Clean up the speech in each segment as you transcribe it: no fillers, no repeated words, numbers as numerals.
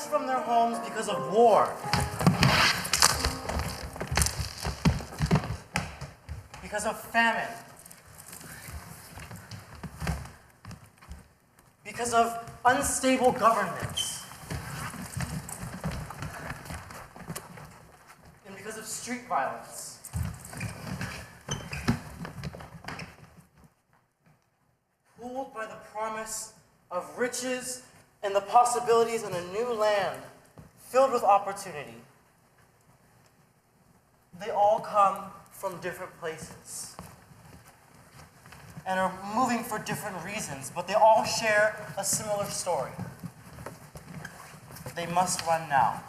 pushed from their homes because of war, because of famine, because of unstable governments, and because of street violence. Pulled by the promise of riches and the possibilities in a new land filled with opportunity. They all come from different places and are moving for different reasons, but they all share a similar story. They must run now.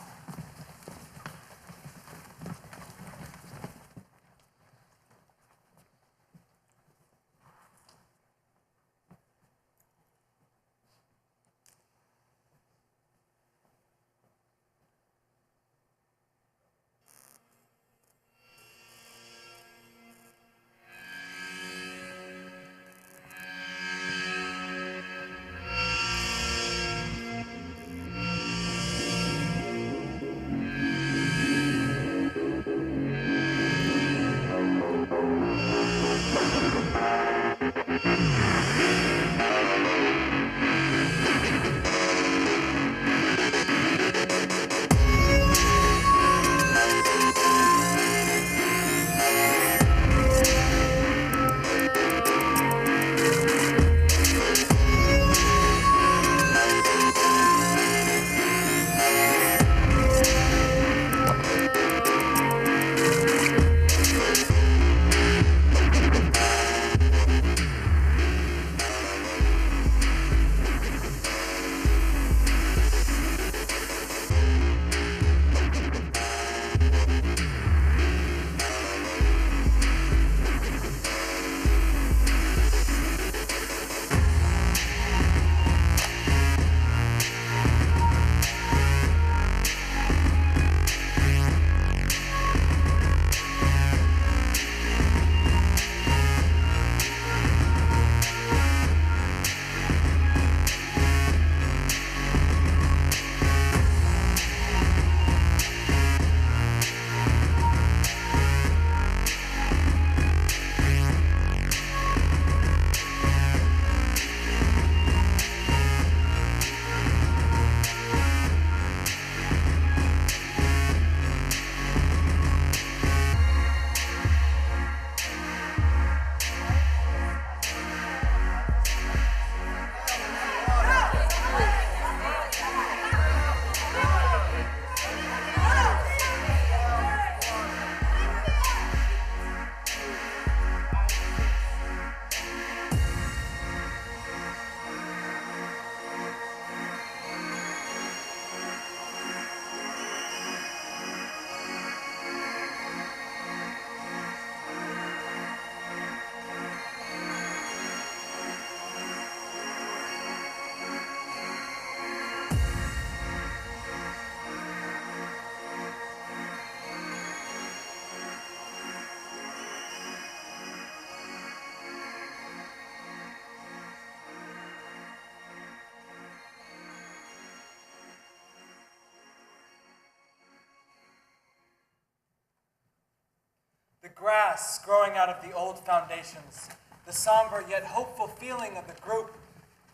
The grass growing out of the old foundations, the somber yet hopeful feeling of the group,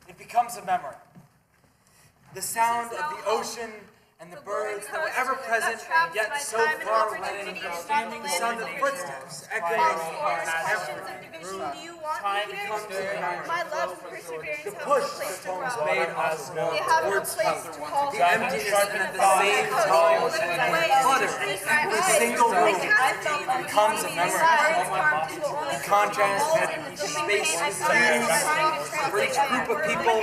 it becomes a memory. The sound of the ocean and the birds that were ever present and yet so far away, the sound of footsteps echoing across every room. Time becomes a memory. My love for perseverance The has push a place that to homes grow. made us They have a towards place to call the emptiness and at the same time the clutter of a single room becomes a memory. In contrast, space is used for each group of people.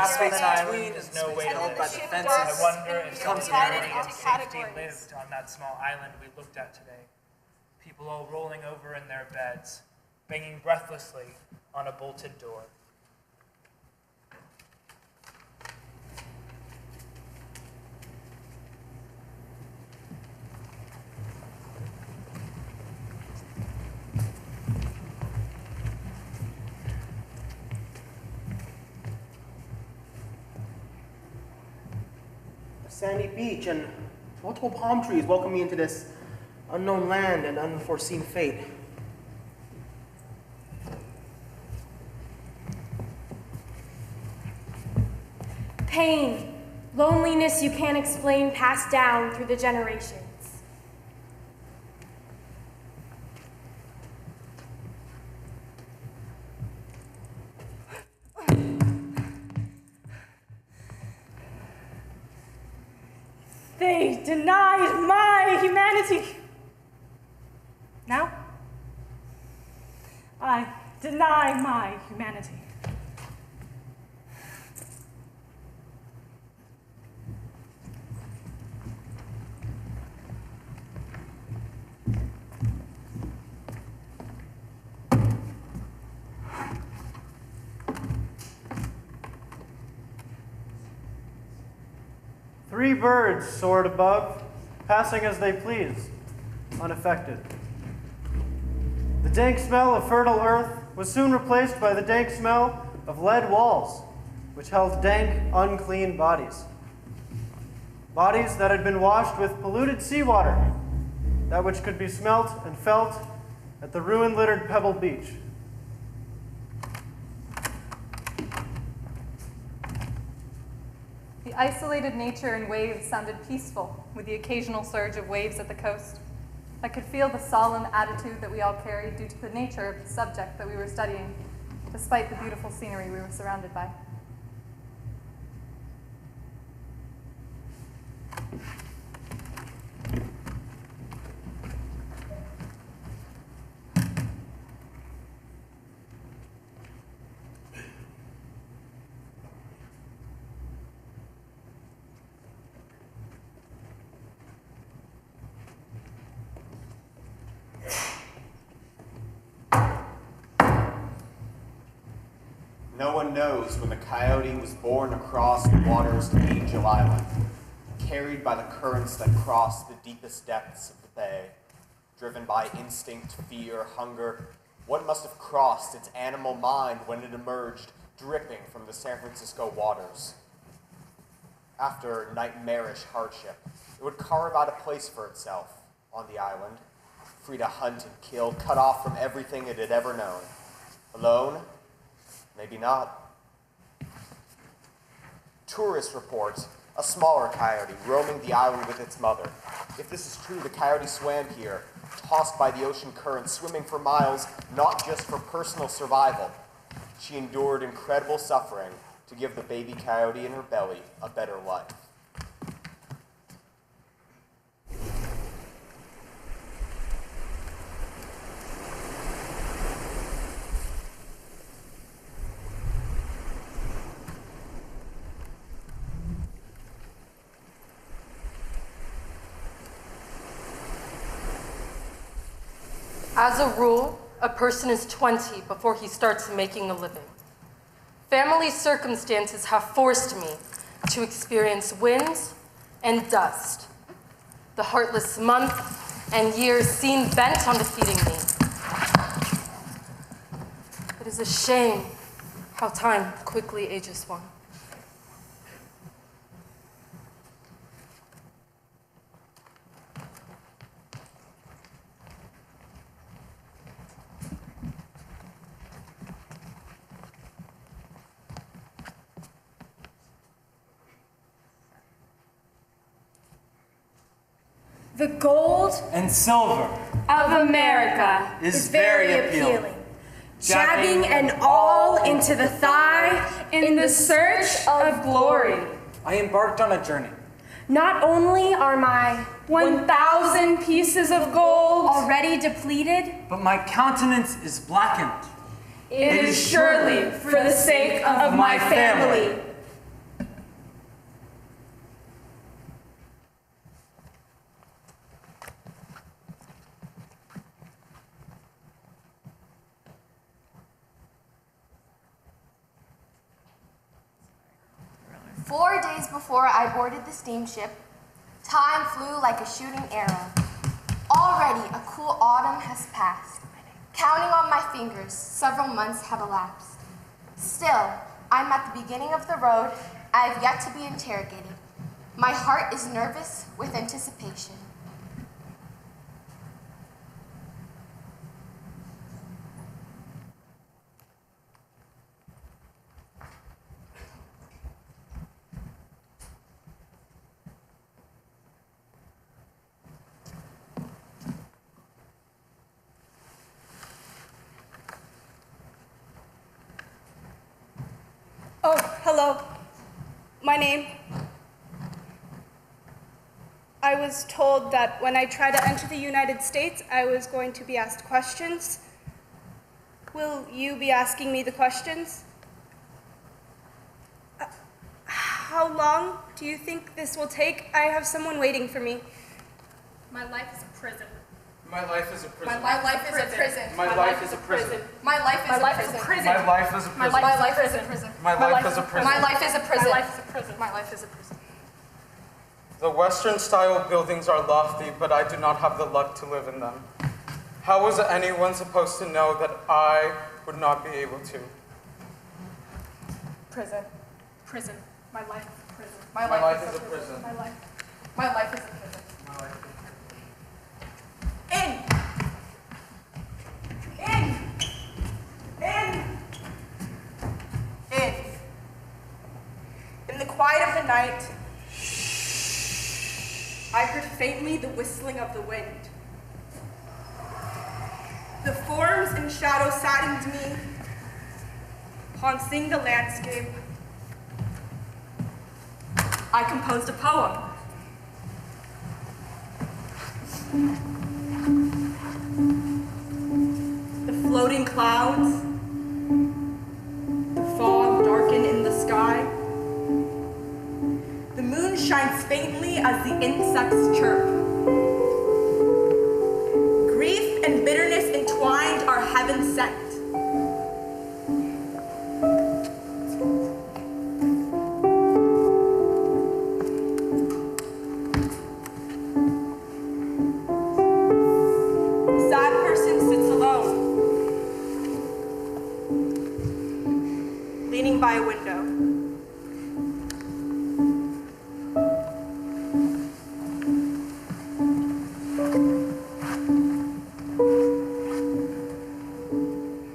Space between is no way held by the fences. I wonder if becomes a humanity memory. and safety lived on that small island we looked at today. People all rolling over in their beds, banging breathlessly on a bolted door. sandy beach and multiple palm trees welcome me into this unknown land and unforeseen fate. Pain, loneliness you can't explain, passed down through the generations. They denied my humanity. Now, I deny my humanity. Three birds soared above, passing as they pleased, unaffected. The dank smell of fertile earth was soon replaced by the dank smell of lead walls, which held dank, unclean bodies. Bodies that had been washed with polluted seawater, that which could be smelt and felt at the ruin-littered Pebble Beach. The isolated nature and waves sounded peaceful, with the occasional surge of waves at the coast. I could feel the solemn attitude that we all carried due to the nature of the subject that we were studying, despite the beautiful scenery we were surrounded by. No one knows when the coyote was borne across the waters to Angel Island, carried by the currents that crossed the deepest depths of the bay, driven by instinct, fear, hunger. What must have crossed its animal mind when it emerged, dripping from the San Francisco waters? After nightmarish hardship, it would carve out a place for itself on the island, free to hunt and kill, cut off from everything it had ever known. Alone? Maybe not. Tourists report a smaller coyote roaming the island with its mother. If this is true, the coyote swam here, tossed by the ocean current, swimming for miles, not just for personal survival. She endured incredible suffering to give the baby coyote in her belly a better life. As a rule, a person is 20 before he starts making a living. Family circumstances have forced me to experience winds and dust. The heartless month and years seem bent on defeating me. It is a shame how time quickly ages one. The gold And silver of America is very appealing. jabbing and all into the thigh in the search of glory. I embarked on a journey. Not only are my 1,000 pieces of gold already depleted, But my countenance is blackened. it is surely for the sake of my family. Four days before I boarded the steamship, time flew like a shooting arrow. Already a cool autumn has passed. Counting on my fingers, several months have elapsed. Still, I'm at the beginning of the road. I have yet to be interrogated. My heart is nervous with anticipation. Oh, hello. My name. I was told that when I try to enter the United States, I was going to be asked questions. Will you be asking me the questions? How long do you think this will take? I have someone waiting for me. My life is a prison. My life is a prison. My life is a prison. My life is a prison. My life is a prison. My life is a prison. My life is a prison. My life is a prison. My life is a prison. My life is a prison. My life is a prison. The Western-style buildings are lofty, but I do not have the luck to live in them. How was anyone supposed to know that I would not be able to? Prison. Prison. My life is a prison. My life is a prison. My life. My life is a prison. My life is a prison. In! In the quiet of the night, I heard faintly the whistling of the wind. The forms and shadows saddened me. Upon seeing the landscape, I composed a poem. The floating clouds, the fog darken in the sky. The moon shines faintly as the insects chirp. Grief and bitterness entwined are heaven sent. By a window.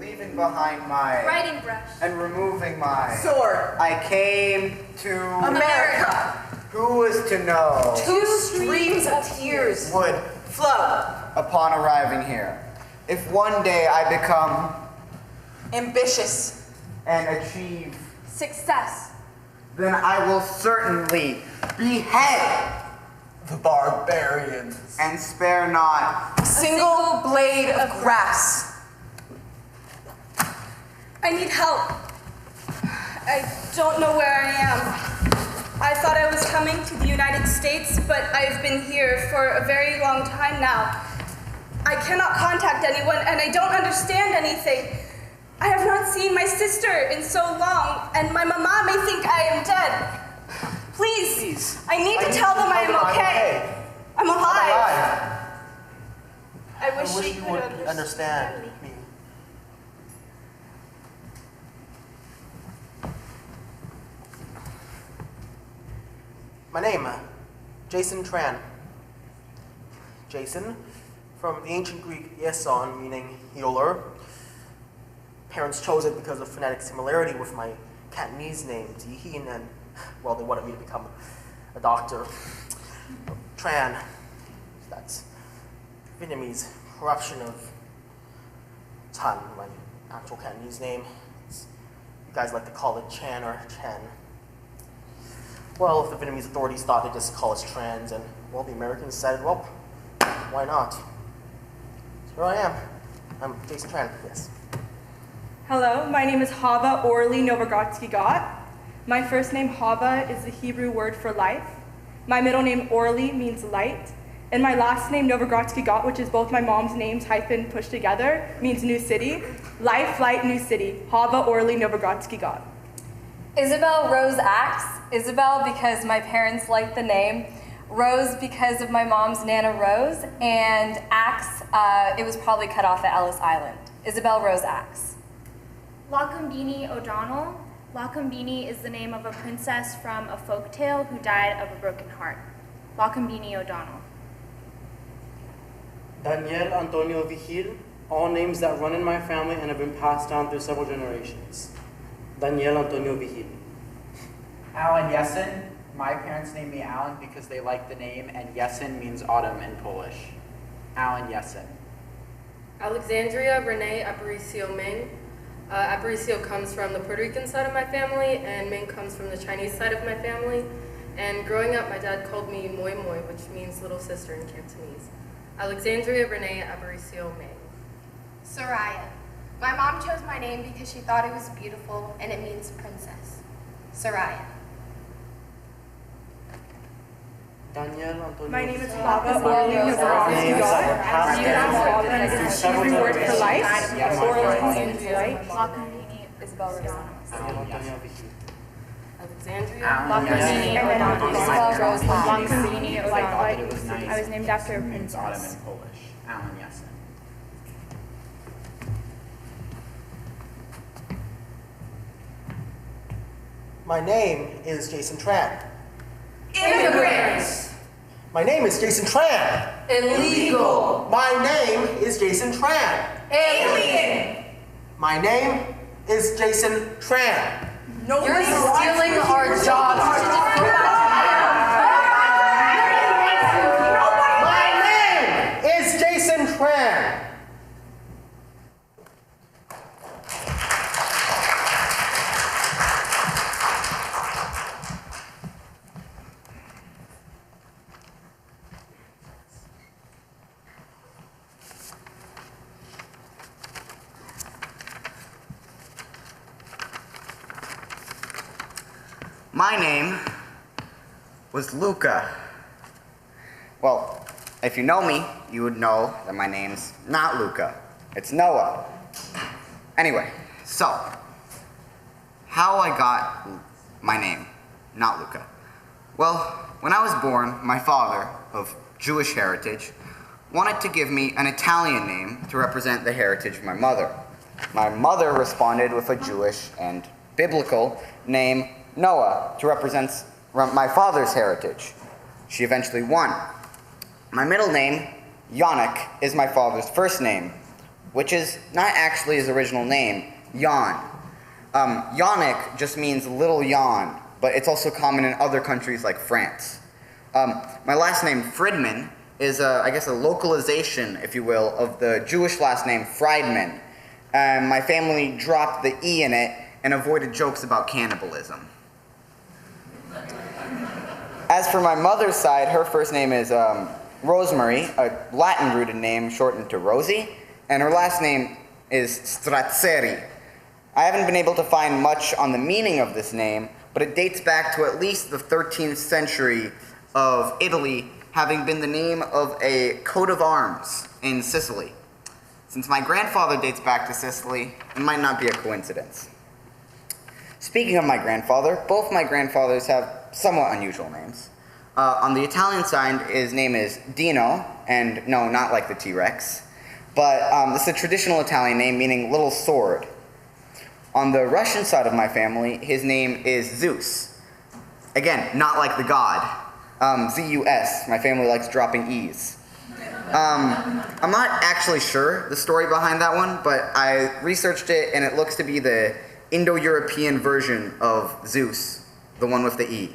Leaving behind my Writing brush and removing my sword, I came to America. Who was to know? Two streams of tears Would flow upon arriving here. If one day I become ambitious and achieve success, then I will certainly behead The barbarians. and spare not. a single blade of grass. I need help. I don't know where I am. I thought I was coming to the United States, but I've been here for a very long time now. I cannot contact anyone, and I don't understand anything. I have not seen my sister in so long, and my mama may think I am dead. Please, I need to tell them I am okay. I'm alive. I wish you would understand me. My name, Jason Tran. Jason, from the ancient Greek Iason, meaning healer. Parents chose it because of phonetic similarity with my Cantonese name, Tihin, and, well, they wanted me to become a doctor. Tran, that's Vietnamese corruption of Tan, my actual Cantonese name. You guys like to call it Chan or Chen. Well, if the Vietnamese authorities thought they'd just call us trans, and, well, the Americans decided, well, why not? So here I am. I'm Jason Tran, yes. Hello, my name is Hava Orly Novogradsky Got. My first name, Hava, is the Hebrew word for life. My middle name, Orly, means light. And my last name, Novogradsky Got, which is both my mom's names hyphen pushed together, means new city. Life, light, new city. Hava Orly Novogradsky Got. Isabel Rose Axe. Isabel because my parents liked the name. Rose because of my mom's Nana Rose. And Axe, it was probably cut off at Ellis Island. Isabel Rose Axe. Lakambini O'Donnell. Lakambini is the name of a princess from a folk tale who died of a broken heart. Lakambini O'Donnell. Daniel Antonio Vigil, all names that run in my family and have been passed down through several generations. Daniel Antonio Vigil. Alan Jessen. My parents named me Alan because they like the name, and Jessen means autumn in Polish. Alan Jessen. Alexandria Renee Aparicio Ming. Aparicio comes from the Puerto Rican side of my family, and Ming comes from the Chinese side of my family. And growing up, my dad called me Moi Moi, which means little sister in Cantonese. Alexandria Renee Aparicio Ming. Soraya. My mom chose my name because she thought it was beautiful and it means princess. Soraya. Daniel Antonio. My name is Baba. All names are names that were passed down through several generations. For life. Lakambini Isabel Rosales. Daniel Antonio Vigil. Alexandria. Lakambini O'Donnell. Isabel Rose Axe. Lakambini I thought that O'Donnell. it was nice. I was named after a It means autumn princess. in Polish. Alan Jessen. My name is Jason Tran. Immigrants. My name is Jason Tran. Illegal. My name is Jason Tran. Alien. My name is Jason Tran. You're stealing our jobs. My name is Jason Tran. My name was Luca. Well, if you know me, you would know that my name's not Luca. It's Noah. Anyway, so, how I got my name, not Luca. Well, when I was born, my father, of Jewish heritage, wanted to give me an Italian name to represent the heritage of my mother. My mother responded with a Jewish and biblical name, Noah, to represent my father's heritage. She eventually won. My middle name, Yannick, is my father's first name, which is not actually his original name, Jan. Yannick just means little Jan, but it's also common in other countries like France. My last name, Friedman, is, I guess, a localization, if you will, of the Jewish last name, Friedman. My family dropped the E in it and avoided jokes about cannibalism. As for my mother's side, her first name is Rosemary, a Latin-rooted name shortened to Rosie, and her last name is Strazzeri. I haven't been able to find much on the meaning of this name, but it dates back to at least the 13th century of Italy, having been the name of a coat of arms in Sicily. Since my grandfather dates back to Sicily, it might not be a coincidence. Speaking of my grandfather, both my grandfathers have somewhat unusual names. On the Italian side, his name is Dino, and no, not like the T-Rex, but this is a traditional Italian name meaning little sword. On the Russian side of my family, his name is Zeus. Again, not like the god. Z-U-S, my family likes dropping E's. I'm not actually sure the story behind that one, but I researched it and it looks to be the Indo-European version of Zeus, the one with the E.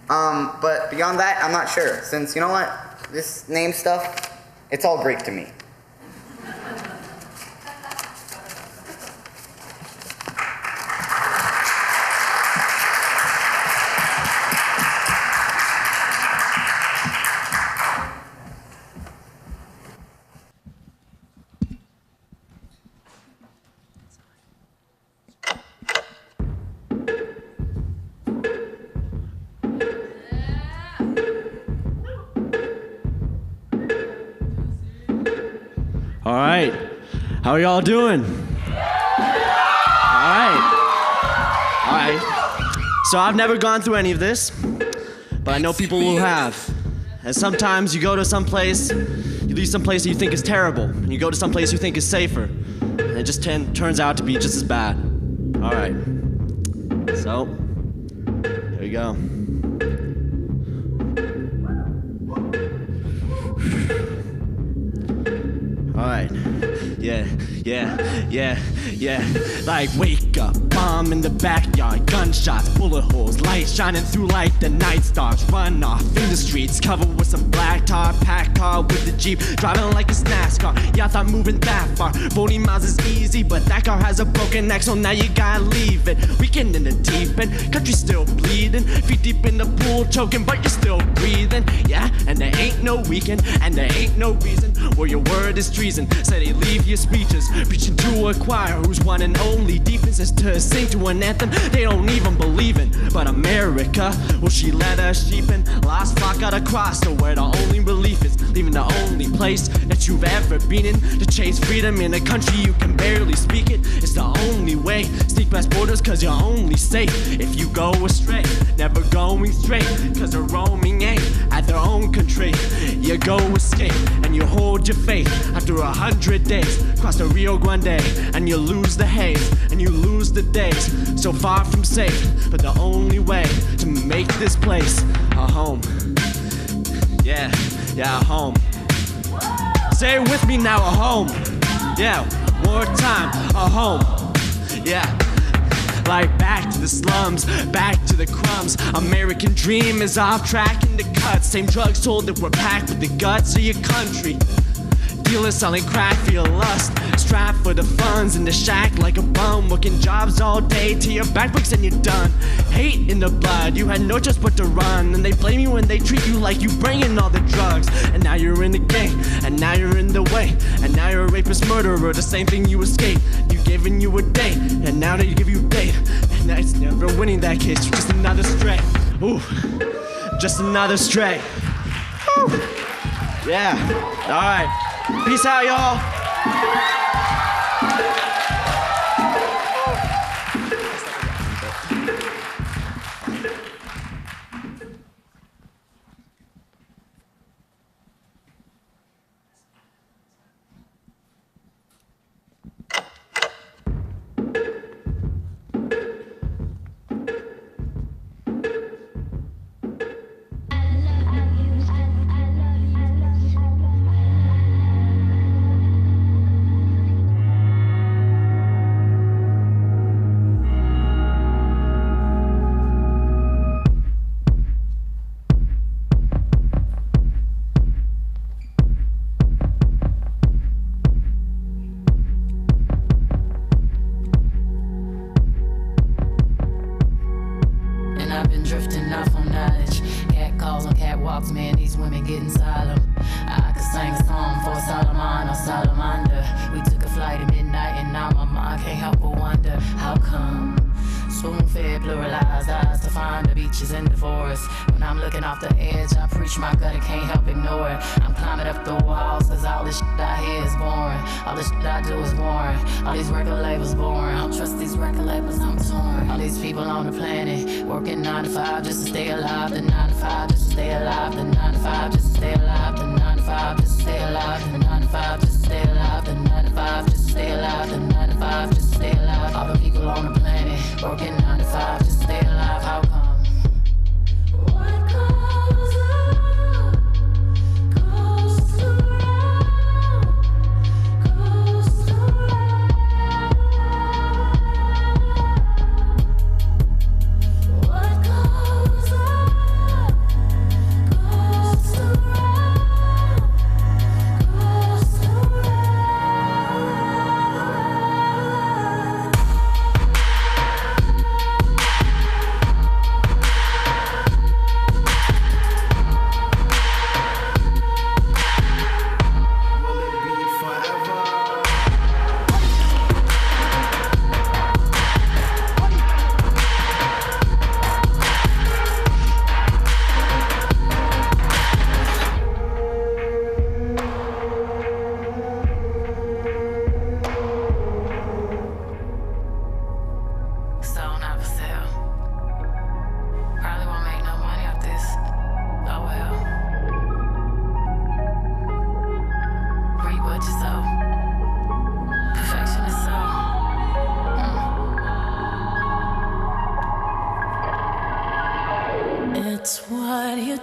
But beyond that, I'm not sure, since, you know what, this name stuff, it's all Greek to me. All right, how are y'all doing? All right. So I've never gone through any of this, but I know people who have. And sometimes you go to some place, you leave some place that you think is terrible, and you go to some place you think is safer, and it just turns out to be just as bad. All right. So, here we go. Alright, yeah. Like, wake up, bomb in the backyard, gunshots, bullet holes, light shining through like the night stars. Run off in the streets, covered with some black tar, packed car with the Jeep, driving like it's NASCAR. Yeah, I thought moving that far, 40 miles is easy, but that car has a broken neck, so now you gotta leave it. Weekend in the deep end, country still bleeding, feet deep in the pool, choking, but you're still breathing. Yeah, and there ain't no weekend, and there ain't no reason where your word is treason. Say they leave your speeches, preaching to a choir who's one and only defense is to sing to an anthem they don't even believe in. But America, well, she led us sheep and lost flock out across to where the only relief is leaving the only place that you've ever been in to chase freedom in a country you can barely speak it. It's the only way. Sneak past borders cause you're only safe if you go astray, never going straight cause the roaming ain't at their own country. You go escape and you hold your faith after 100 days, cross the Rio Grande and you lose the haze and you lose the days, so far from safe, but the only way to make this place a home. Yeah, a home. Say it with me now, a home. Yeah, one more time, a home. Yeah. Like back to the slums, back to the crumbs. American dream is off track in the cuts. Same drugs sold that were packed with the guts of your country. Dealers selling crack for your lust, strapped for the funds in the shack like a bum, working jobs all day till your back breaks and you're done. Hate in the blood, you had no choice but to run, and they blame you when they treat you like you bringing all the drugs. And now you're in the gang, and now you're in the way, and now you're a rapist, murderer, the same thing you escaped. You giving you a date, and now they give you a date, and now it's never winning that case. You're just another stray. Ooh, just another stray. Woo. Yeah. All right. Peace out, y'all.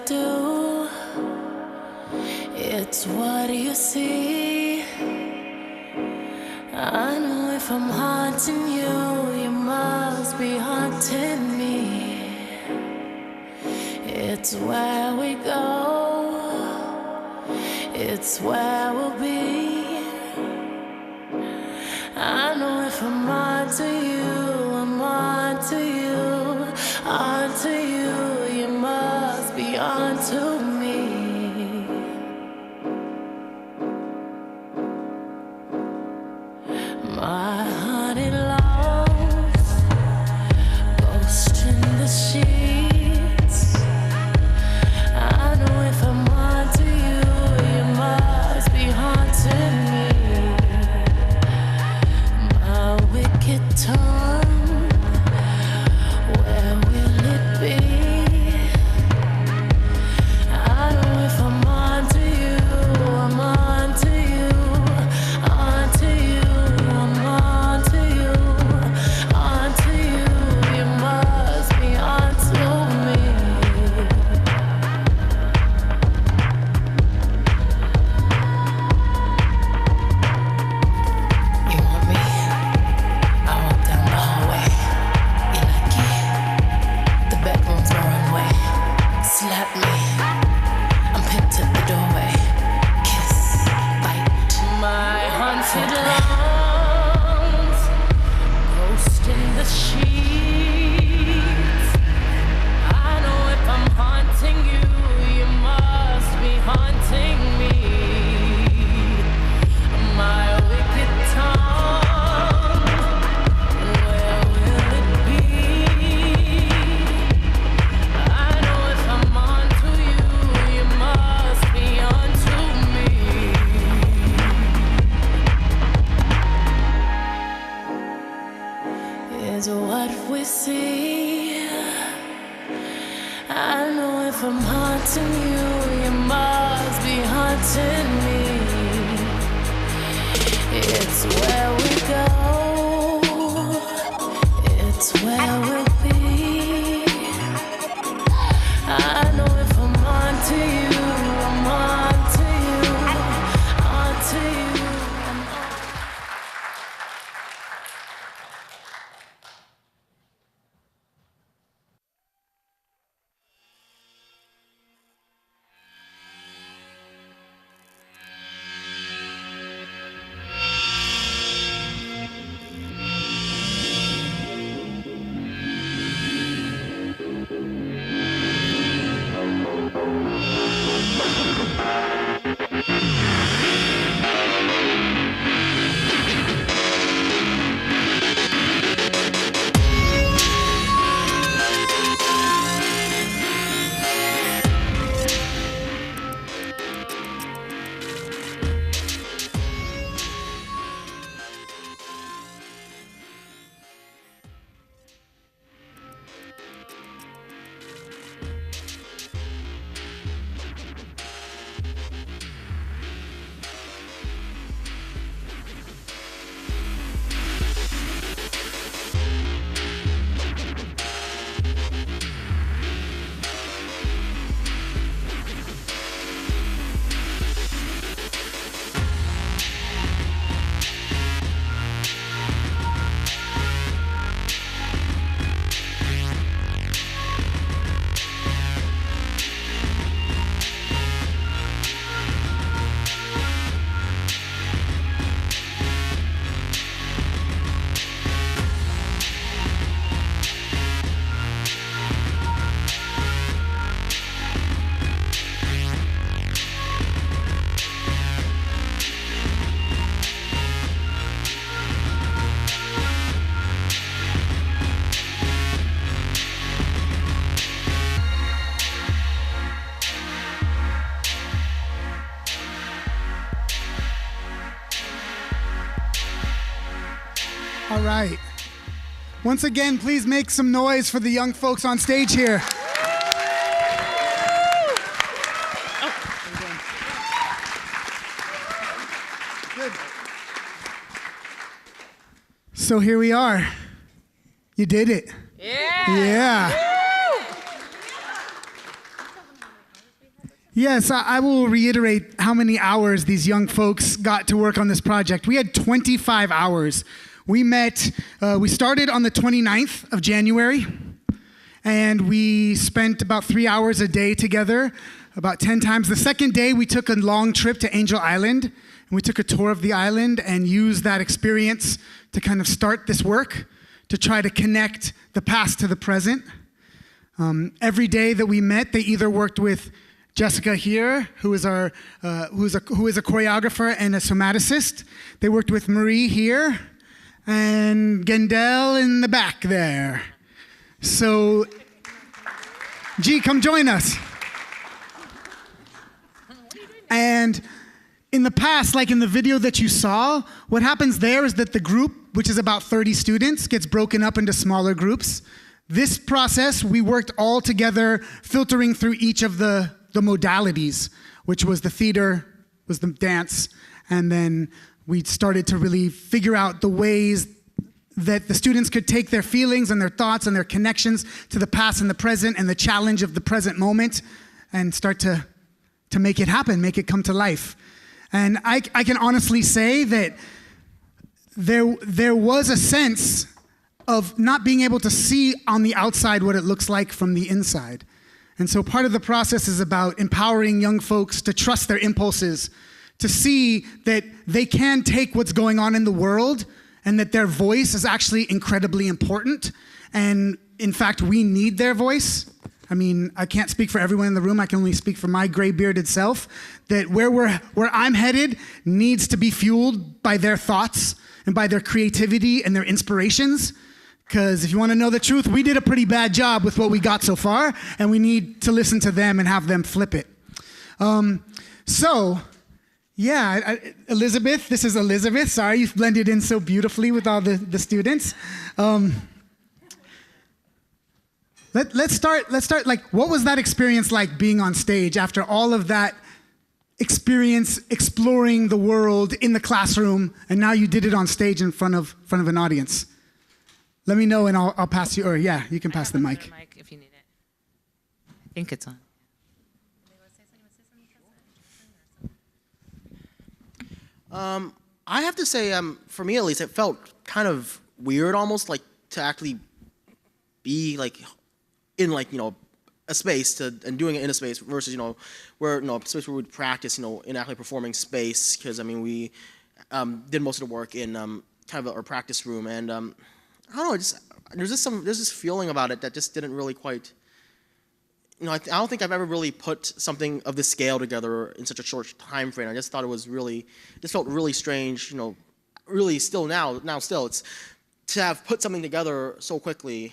do. It's what you see. I know if I'm haunting you, you must be haunting me. It's where we go. It's where we'll be. I know if I'm onto you, I'm onto you, onto you, you must be onto me. My honey loves, ghost in the sheets. I know if I'm onto you, you must be haunting me. My wicked tongue, where will it be? I know if I'm onto you, I'm onto you, onto you, I'm onto you, onto you, you must be onto me. You want me? I walk down the hallway. You like it? The bedroom's my runway. Slap me. I'm picked at the doorway. Kiss, bite. My haunted lungs, ghost in the sheets. I know if I'm haunting you, you must be haunting me. My wicked tongue, where will it be? I know if I'm onto you, you must be onto me. Is what we see. I know if I'm haunting you, you must be haunting me. It's where we go. It's where we'll be. I know if I'm onto you, I'm onto you, onto you. All right. Once again, please make some noise for the young folks on stage here. Good. So here we are. You did it. Yeah. Yes, I will reiterate how many hours these young folks got to work on this project. We had 25 hours. We started on the 29th of January, and we spent about 3 hours a day together, about 10 times. The second day, we took a long trip to Angel Island, and we took a tour of the island and used that experience to kind of start this work, to try to connect the past to the present. Every day that we met, they either worked with Jessica here, who is a choreographer and a somaticist. They worked with Marie here, and Gendel in the back there. So, G, come join us. And in the past, like in the video that you saw, what happens there is that the group, which is about 30 students, gets broken up into smaller groups. This process, we worked all together, filtering through each of the modalities, which was the theater, was the dance, and then we started to really figure out the ways that the students could take their feelings and their thoughts and their connections to the past and the present and the challenge of the present moment and start to make it happen, make it come to life. And I can honestly say that there was a sense of not being able to see on the outside what it looks like from the inside. And so part of the process is about empowering young folks to trust their impulses, to see that they can take what's going on in the world and that their voice is actually incredibly important. And in fact, we need their voice. I mean, I can't speak for everyone in the room. I can only speak for my gray-bearded self, that where I'm headed needs to be fueled by their thoughts and by their creativity and their inspirations. Because if you want to know the truth, we did a pretty bad job with what we got so far, and we need to listen to them and have them flip it. Elizabeth, this is Elizabeth. Sorry, you've blended in so beautifully with all the students. Let's start, like, what was that experience like being on stage after all of that experience exploring the world in the classroom, and now you did it on stage in front of an audience? Let me know and I'll pass you, or yeah, you can pass the mic. Mic if you need it. I think it's on. I have to say, for me at least, it felt kind of weird almost, like to actually be like in like, a space and doing it in a space versus, where, a space where we'd practice, in actually performing space, because I mean, we did most of the work in kind of our practice room, and I don't know, there's this feeling about it that just didn't really quite, I don't think I've ever really put something of this scale together in such a short time frame. I just thought it was just felt really strange, really still now it's to have put something together so quickly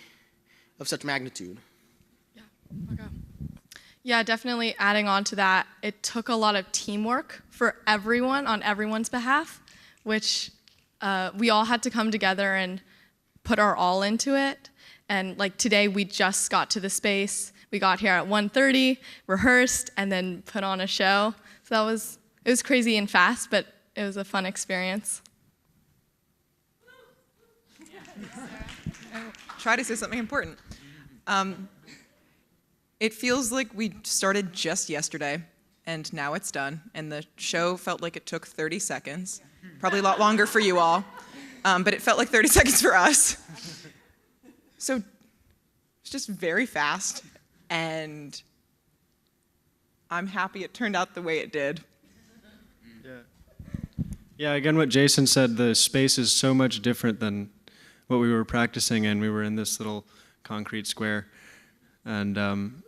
of such magnitude. Yeah, okay. Yeah, definitely adding on to that, it took a lot of teamwork for everyone on everyone's behalf, which we all had to come together and put our all into it. And like today, we just got to the space. We got here at 1:30, rehearsed, and then put on a show. So it was crazy and fast, but it was a fun experience. Try to say something important. It feels like we started just yesterday, and now it's done. And the show felt like it took 30 seconds. Probably a lot longer for you all. But it felt like 30 seconds for us. So it's just very fast, and I'm happy it turned out the way it did. Yeah, again, what Jason said, the space is so much different than what we were practicing in. We were in this little concrete square, and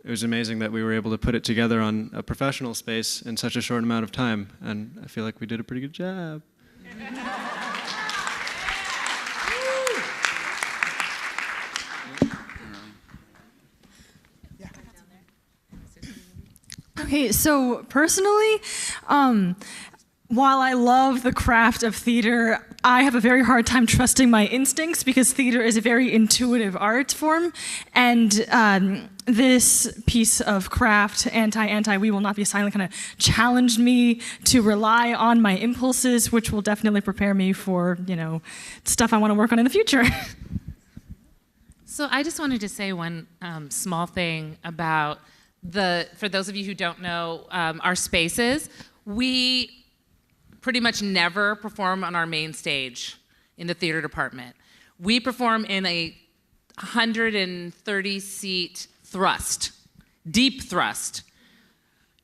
it was amazing that we were able to put it together on a professional space in such a short amount of time, and I feel like we did a pretty good job. Okay, so personally, while I love the craft of theater, I have a very hard time trusting my instincts because theater is a very intuitive art form, and this piece of craft, anti, we will not be silent, kind of challenged me to rely on my impulses, which will definitely prepare me for, stuff I want to work on in the future. So I just wanted to say one small thing about for those of you who don't know our spaces, we pretty much never perform on our main stage in the theater department. We perform in a 130-seat thrust, deep thrust.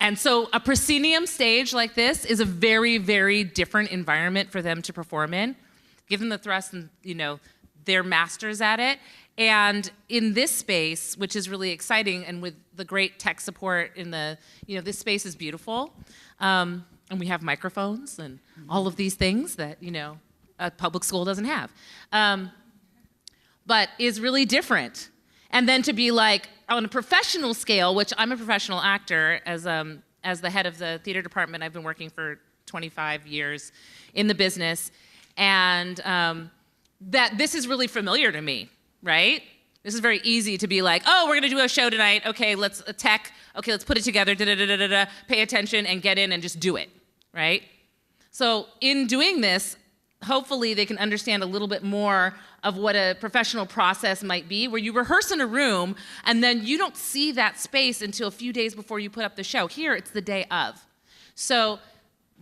And so a proscenium stage like this is a very, very different environment for them to perform in. Give them the thrust and, they're masters at it. And in this space, which is really exciting, and with the great tech support in the, this space is beautiful. And we have microphones and all of these things that, a public school doesn't have. But is really different. And then to be like, on a professional scale, which I'm a professional actor, as the head of the theater department, I've been working for 25 years in the business, and that this is really familiar to me, right? This is very easy to be like, oh, we're gonna do a show tonight, okay, let's put it together, pay attention and get in and just do it, right? So in doing this, hopefully they can understand a little bit more of what a professional process might be, where you rehearse in a room and then you don't see that space until a few days before you put up the show. Here, it's the day of. So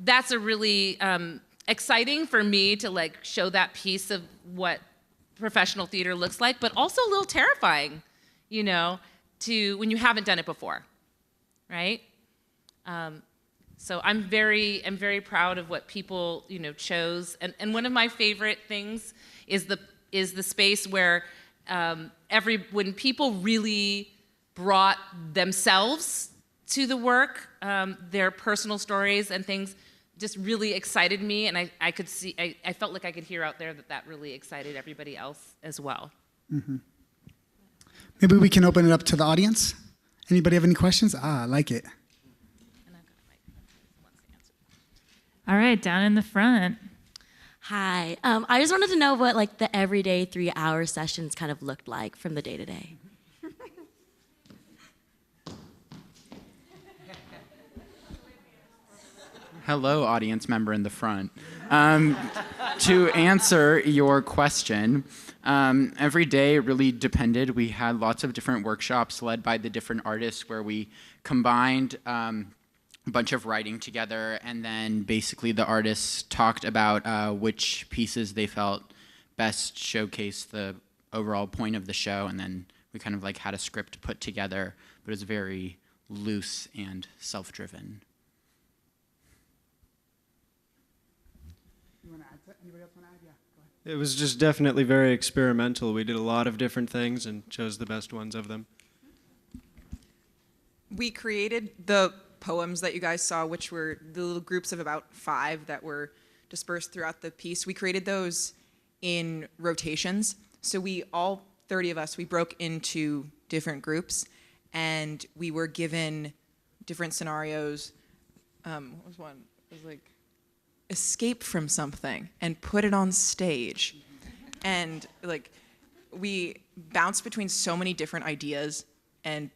that's a really exciting for me to show that piece of what professional theater looks like, but also a little terrifying, to when you haven't done it before, right? So I'm very proud of what people, chose. And one of my favorite things is the space where when people really brought themselves to the work, their personal stories and things just really excited me, and I could see, I felt like I could hear out there that really excited everybody else as well. Mm-hmm. Maybe we can open it up to the audience. Anybody have any questions? I like it. All right, down in the front. Hi. I just wanted to know what the everyday 3-hour sessions kind of looked like from the day to day. Hello, audience member in the front. To answer your question, every day really depended. We had lots of different workshops led by the different artists where we combined a bunch of writing together, and then basically the artists talked about which pieces they felt best showcased the overall point of the show, and then we kind of had a script put together, but it was very loose and self-driven. Anybody else want to add? Yeah, go ahead. It was just definitely very experimental. We did a lot of different things and chose the best ones of them. We created the poems that you guys saw, which were the little groups of about 5 that were dispersed throughout the piece. We created those in rotations. So all 30 of us, we broke into different groups, and we were given different scenarios. What was one? It was escape from something and put it on stage. And we bounced between so many different ideas, and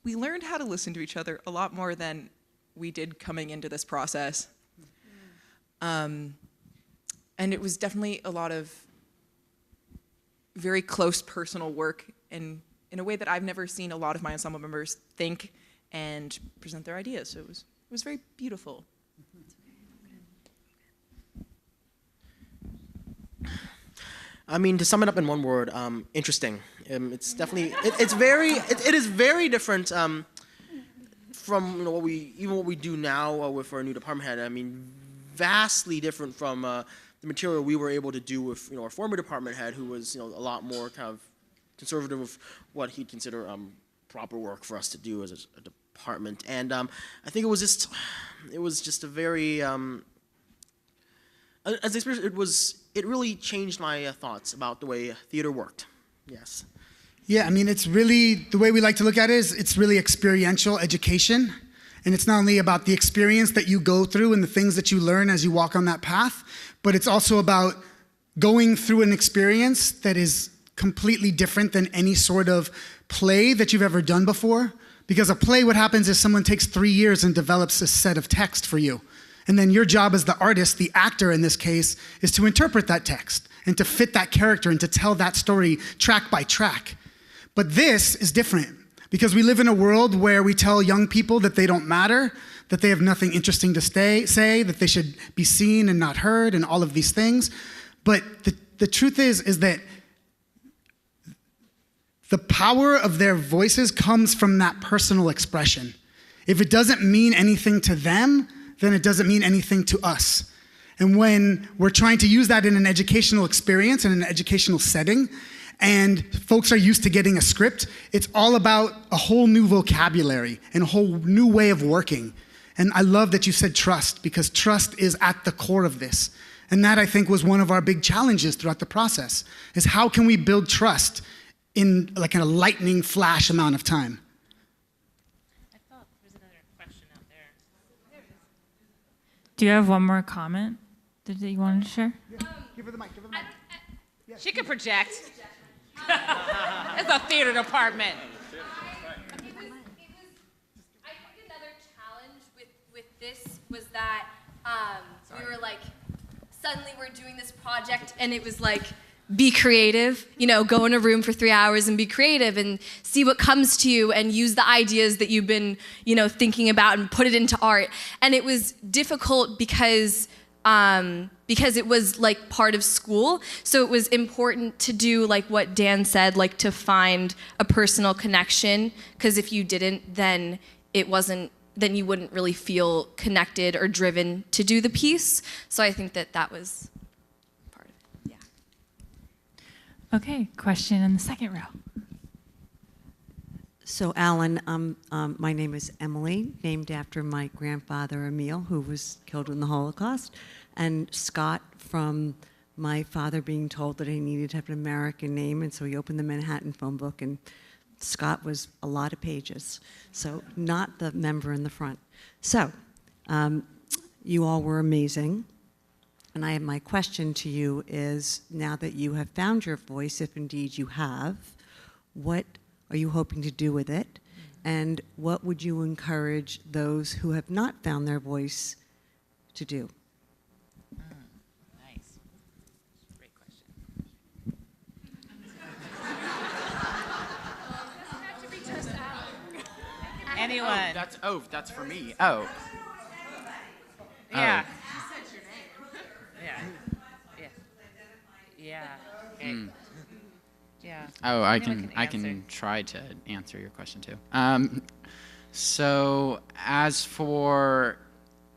we learned how to listen to each other a lot more than we did coming into this process. And it was definitely a lot of very close personal work, and in a way that I've never seen a lot of my ensemble members think and present their ideas. So it was very beautiful. I mean, to sum it up in one word, interesting. It's definitely it is very different from what we do now with our new department head. I mean, vastly different from the material we were able to do with our former department head, who was a lot more kind of conservative of what he'd consider proper work for us to do as a department. And I think it was just a very as experience, it really changed my thoughts about the way theater worked. Yes. Yeah, I mean, it's really, the way we like to look at it is it's really experiential education. And it's not only about the experience that you go through and the things that you learn as you walk on that path, but it's also about going through an experience that is completely different than any sort of play that you've ever done before. Because a play, what happens is someone takes 3 years and develops a set of text for you. And then your job as the artist, the actor in this case, is to interpret that text and to fit that character and to tell that story track by track. But this is different Because we live in a world where we tell young people that they don't matter, that they have nothing interesting to say, that they should be seen and not heard, and all of these things. But the truth is that the power of their voices comes from that personal expression. If it doesn't mean anything to them, then it doesn't mean anything to us. And when we're trying to use that in an educational experience, in an educational setting, and folks are used to getting a script, it's all about a whole new vocabulary and a whole new way of working. And I love that you said trust, because trust is at the core of this. And that, I think, was one of our big challenges throughout the process, is how can we build trust in like a lightning flash amount of time? I thought there was another question out there. Do you have one more comment that you wanted to share? Give her the mic. She can project. It's a theater department. I think another challenge with this was that we were like, suddenly we're doing this project and it was like, be creative, go in a room for 3 hours and be creative and see what comes to you and use the ideas that you've been, thinking about and put it into art. And it was difficult because it was like part of school. So it was important to do like what Dan said, like to find a personal connection. Because if you didn't, then then you wouldn't really feel connected or driven to do the piece. So I think that was part of it, yeah. Okay, question in the second row. So Alan, my name is Emily, named after my grandfather Emil, who was killed in the Holocaust, and Scott from my father being told that he needed to have an American name, and so he opened the Manhattan phone book, and Scott was a lot of pages, so not the member in the front. So you all were amazing, and my question to you is, now that you have found your voice, if indeed you have, what are you hoping to do with it? And what would you encourage those who have not found their voice to do? Nice. Great question. Anyone? That's for me. Oh. Yeah. Oh. Yeah. Yeah. Okay. Yeah. Oh, I can try to answer your question too. So as for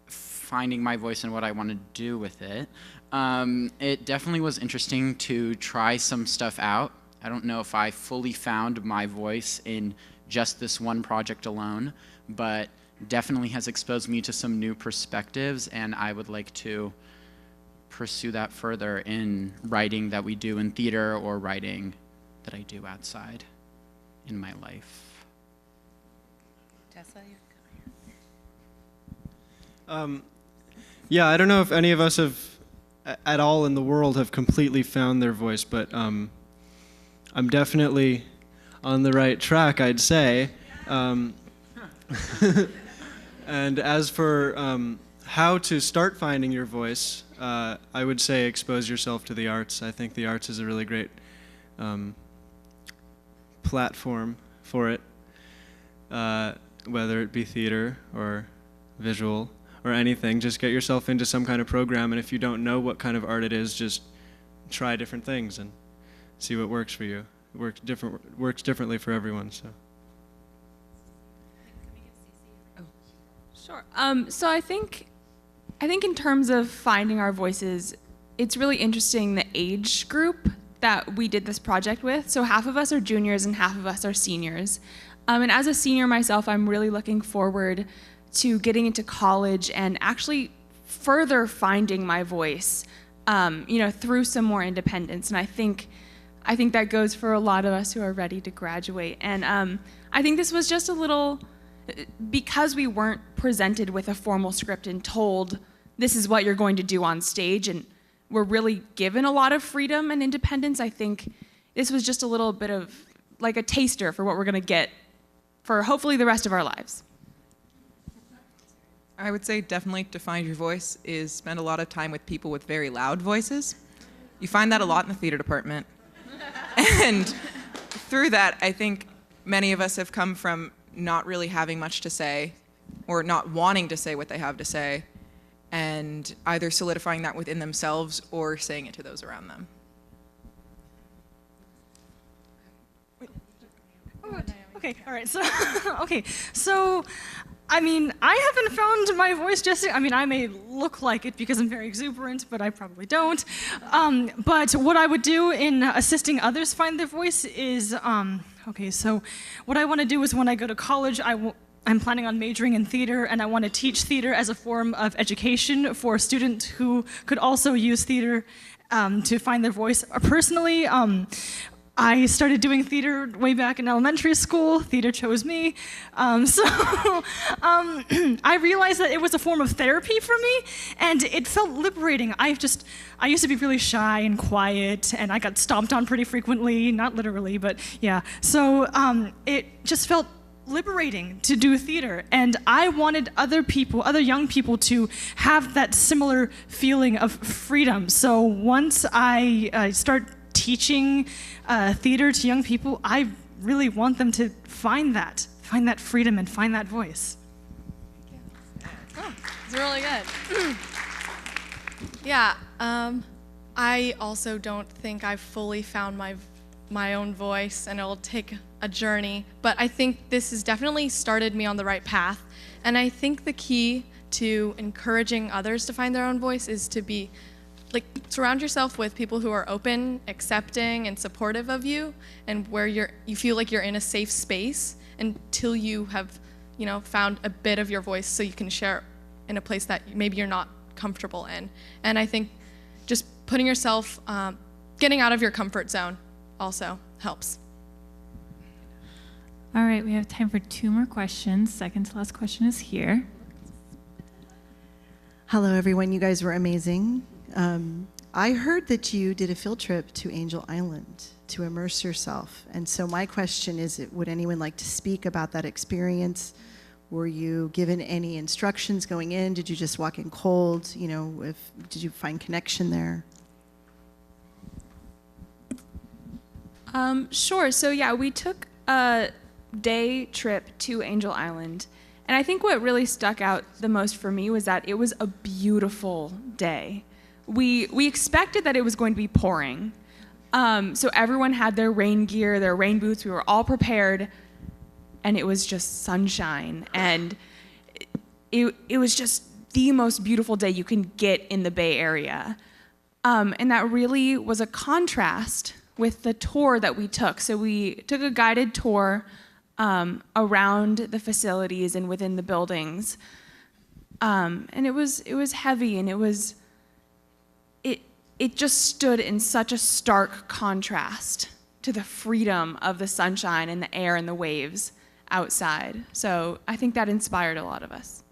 finding my voice and what I want to do with it, it definitely was interesting to try some stuff out. I don't know if I fully found my voice in just this one project alone, but definitely has exposed me to some new perspectives, and I would like to pursue that further in writing that we do in theater or writing that I do outside in my life. Tessa, you Yeah, I don't know if any of us have, at all in the world, have completely found their voice, but I'm definitely on the right track, I'd say. And as for how to start finding your voice, I would say expose yourself to the arts. I think the arts is a really great platform for it, whether it be theater or visual or anything. Just get yourself into some kind of program, and if you don't know what kind of art it is, just try different things and see what works for you. It works differently for everyone. So. Sure. So I think in terms of finding our voices, it's really interesting the age group that we did this project with. So half of us are juniors and half of us are seniors. And as a senior myself, I'm really looking forward to getting into college and actually further finding my voice, through some more independence. And I think that goes for a lot of us who are ready to graduate. And I think this was just a little, because we weren't presented with a formal script and told this is what you're going to do on stage, and we're really given a lot of freedom and independence. I think this was just a little bit of like a taster for what we're going to get for hopefully the rest of our lives. I would say definitely to find your voice is spend a lot of time with people with very loud voices. You find that a lot in the theater department. And through that, I think many of us have come from not really having much to say or not wanting to say what they have to say, and either solidifying that within themselves or saying it to those around them. Okay, all right. So, I mean, I haven't found my voice just yet. I mean, I may look like it because I'm very exuberant, but I probably don't. But what I would do in assisting others find their voice is, okay, so what I want to do is when I go to college, I'm planning on majoring in theater, and I want to teach theater as a form of education for students who could also use theater to find their voice. Personally, I started doing theater way back in elementary school. Theater chose me. I realized that it was a form of therapy for me, and it felt liberating. I used to be really shy and quiet, and I got stomped on pretty frequently, not literally, but yeah. So it just felt liberating to do theater, and I wanted other young people to have that similar feeling of freedom. So once I start teaching theater to young people, I really want them to find that freedom and find that voice. Oh, it's really good. Yeah, I also don't think I've fully found my own voice, and it'll take a journey, but I think this has definitely started me on the right path. And I think the key to encouraging others to find their own voice is to be surround yourself with people who are open, accepting, and supportive of you, and where you feel like you're in a safe space until you have, found a bit of your voice so you can share in a place that maybe you're not comfortable in. And I think just putting yourself, getting out of your comfort zone also helps. All right, we have time for 2 more questions. Second to last question is here. Hello, everyone. You guys were amazing. I heard that you did a field trip to Angel Island to immerse yourself. And so my question is, would anyone like to speak about that experience? Were you given any instructions going in? Did you just walk in cold? Did you find connection there? Sure. So yeah, we took a day trip to Angel Island. And I think what really stuck out the most for me was that it was a beautiful day. We expected that it was going to be pouring. So everyone had their rain gear, their rain boots. We were all prepared, and it was just sunshine. And it was just the most beautiful day you can get in the Bay Area. And that really was a contrast with the tour that we took. So we took a guided tour around the facilities and within the buildings. And it was heavy, and it just stood in such a stark contrast to the freedom of the sunshine and the air and the waves outside. So I think that inspired a lot of us.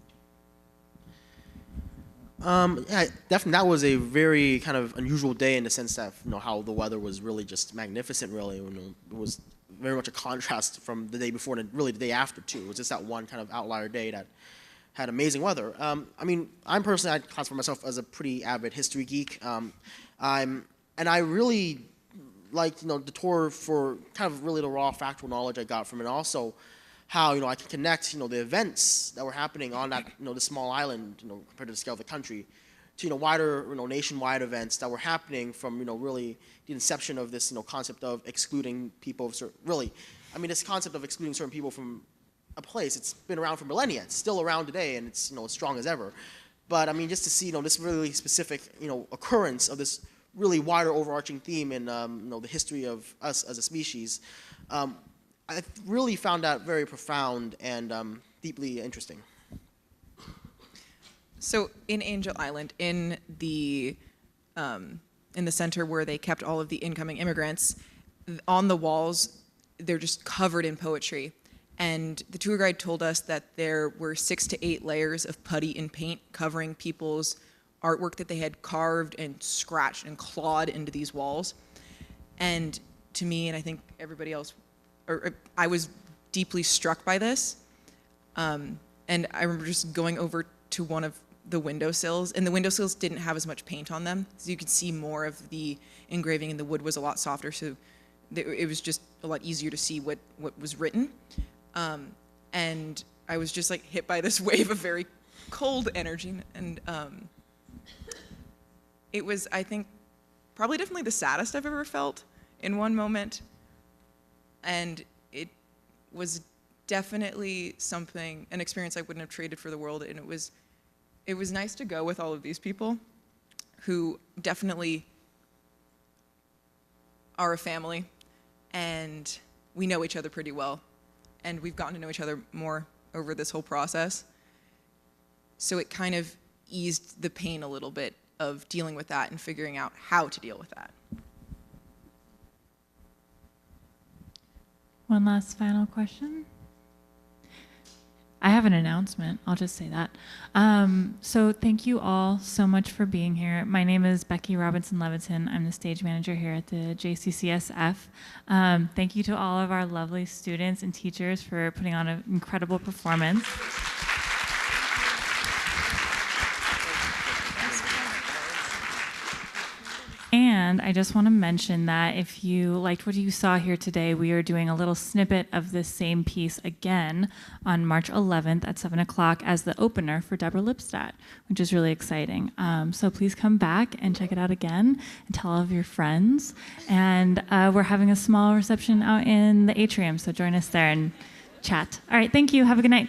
Yeah, definitely. That was a very kind of unusual day in the sense that how the weather was really just magnificent. Really, it was very much a contrast from the day before and really the day after too. It was just that one kind of outlier day that had amazing weather. I classify myself as a pretty avid history geek. And I really liked the tour for kind of really the raw factual knowledge I got from it. Also, how I can connect the events that were happening on that the small island compared to the scale of the country to wider nationwide events that were happening from really the inception of this concept of excluding people of this concept of excluding certain people from a place. It's been around for millennia. It's still around today, and it's as strong as ever. But just to see this really specific occurrence of this really wider overarching theme in the history of us as a species, I really found that very profound and deeply interesting. So in Angel Island, in the center where they kept all of the incoming immigrants, on the walls, they're just covered in poetry. And the tour guide told us that there were 6 to 8 layers of putty and paint covering people's artwork that they had carved and scratched and clawed into these walls. And to me, and I think everybody else, I was deeply struck by this. And I remember just going over to one of the windowsills, and the windowsills didn't have as much paint on them, so you could see more of the engraving, and the wood was a lot softer, so it was just a lot easier to see what was written. And I was just like hit by this wave of very cold energy. And it was, I think, probably definitely the saddest I've ever felt in one moment. And it was definitely an experience I wouldn't have traded for the world. And it was nice to go with all of these people who definitely are a family, and we know each other pretty well, and we've gotten to know each other more over this whole process. So it kind of eased the pain a little bit of dealing with that and figuring out how to deal with that. One last final question. I have an announcement. I'll just say that. So thank you all so much for being here. My name is Becky Robinson-Leviton. I'm the stage manager here at the JCCSF. Thank you to all of our lovely students and teachers for putting on an incredible performance. And I just want to mention that if you liked what you saw here today, we are doing a little snippet of this same piece again on March 11th at 7 o'clock as the opener for Deborah Lipstadt, which is really exciting. So please come back and check it out again and tell all of your friends. And we're having a small reception out in the atrium, so join us there and chat. All right, thank you. Have a good night.